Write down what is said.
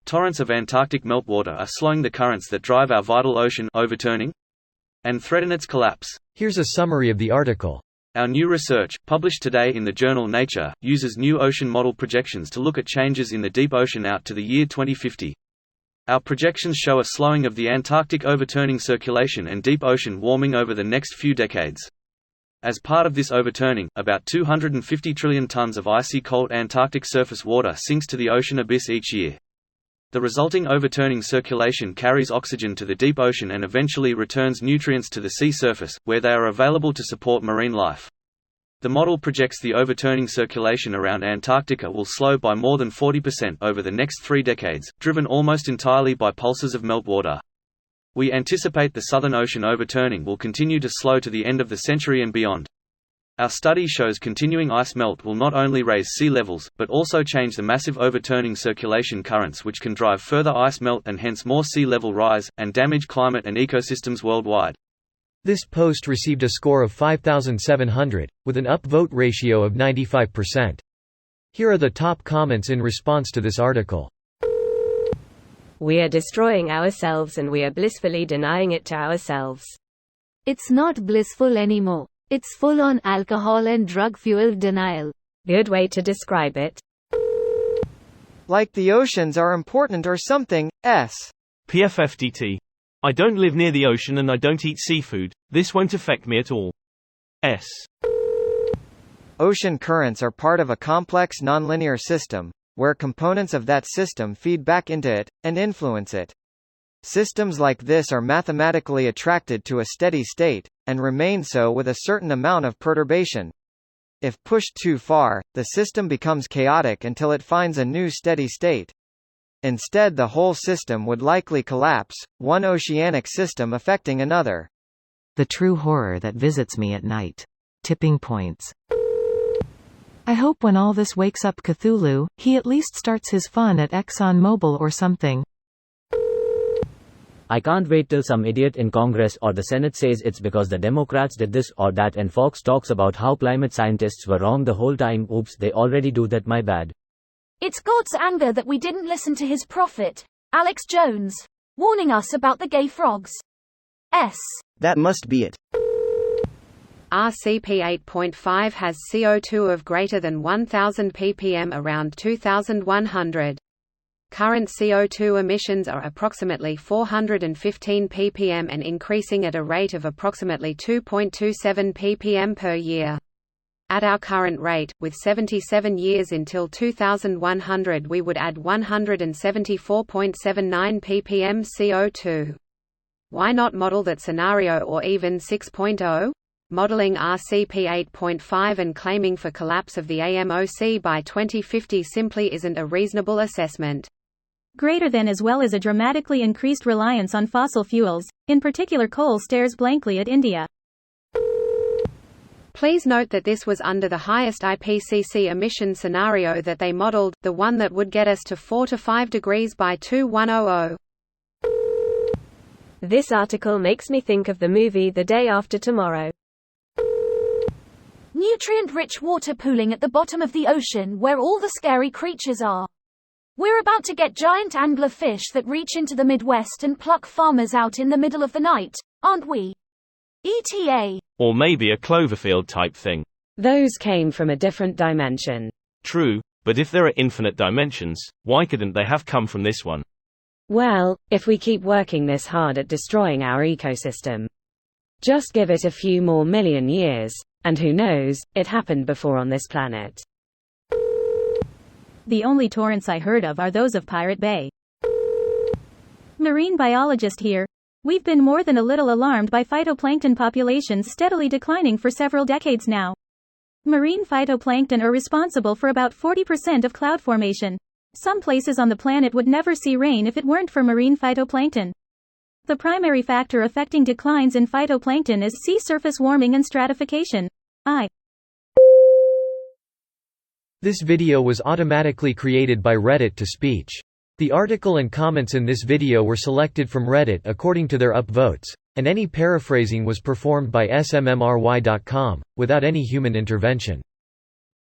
Torrents of Antarctic meltwater are slowing the currents that drive our vital ocean overturning and threaten its collapse. Here's a summary of the article. Our new research, published today in the journal Nature, uses new ocean model projections to look at changes in the deep ocean out to the year 2050. Our projections show a slowing of the Antarctic overturning circulation and deep ocean warming over the next few decades. As part of this overturning, about 250 trillion tons of icy cold Antarctic surface water sinks to the ocean abyss each year. The resulting overturning circulation carries oxygen to the deep ocean and eventually returns nutrients to the sea surface, where they are available to support marine life. The model projects the overturning circulation around Antarctica will slow by more than 40% over the next 3 decades, driven almost entirely by pulses of meltwater. We anticipate the Southern Ocean overturning will continue to slow to the end of the century and beyond. Our study shows continuing ice melt will not only raise sea levels, but also change the massive overturning circulation currents, which can drive further ice melt and hence more sea level rise, and damage climate and ecosystems worldwide. This post received a score of 5,700, with an upvote ratio of 95%. Here are the top comments in response to this article. We are destroying ourselves and we are blissfully denying it to ourselves. It's not blissful anymore. It's full-on alcohol and drug-fueled denial. Good way to describe it. Like the oceans are important or something, s. PFFDT. I don't live near the ocean and I don't eat seafood, this won't affect me at all. S. Ocean currents are part of a complex nonlinear system, where components of that system feed back into it, and influence it. Systems like this are mathematically attracted to a steady state, and remain so with a certain amount of perturbation. If pushed too far, the system becomes chaotic until it finds a new steady state. Instead, the whole system would likely collapse, one oceanic system affecting another. The true horror that visits me at night. Tipping points. I hope when all this wakes up Cthulhu, he at least starts his fun at ExxonMobil or something. I can't wait till some idiot in Congress or the Senate says it's because the Democrats did this or that and Fox talks about how climate scientists were wrong the whole time. Oops, they already do that, my bad. It's God's anger that we didn't listen to his prophet, Alex Jones, warning us about the gay frogs. S. That must be it. RCP 8.5 has CO2 of greater than 1000 ppm around 2100. Current CO2 emissions are approximately 415 ppm and increasing at a rate of approximately 2.27 ppm per year. At our current rate, with 77 years until 2100, we would add 174.79 ppm CO2. Why not model that scenario or even 6.0? Modeling RCP 8.5 and claiming for collapse of the AMOC by 2050 simply isn't a reasonable assessment. Greater than as well as a dramatically increased reliance on fossil fuels, in particular coal, stares blankly at India. Please note that this was under the highest IPCC emission scenario that they modeled, the one that would get us to 4 to 5 degrees by 2100. This article makes me think of the movie The Day After Tomorrow. Nutrient-rich water pooling at the bottom of the ocean where all the scary creatures are. We're about to get giant anglerfish that reach into the Midwest and pluck farmers out in the middle of the night, aren't we? ETA. Or maybe a Cloverfield type thing. Those came from a different dimension. True, but if there are infinite dimensions, why couldn't they have come from this one? Well, if we keep working this hard at destroying our ecosystem. Just give it a few more million years, and who knows, it happened before on this planet. The only torrents I heard of are those of Pirate Bay. Marine biologist here. We've been more than a little alarmed by phytoplankton populations steadily declining for several decades now. Marine phytoplankton are responsible for about 40% of cloud formation. Some places on the planet would never see rain if it weren't for marine phytoplankton. The primary factor affecting declines in phytoplankton is sea surface warming and stratification. This video was automatically created by Reddit to speech. The article and comments in this video were selected from Reddit according to their upvotes, and any paraphrasing was performed by smmry.com, without any human intervention.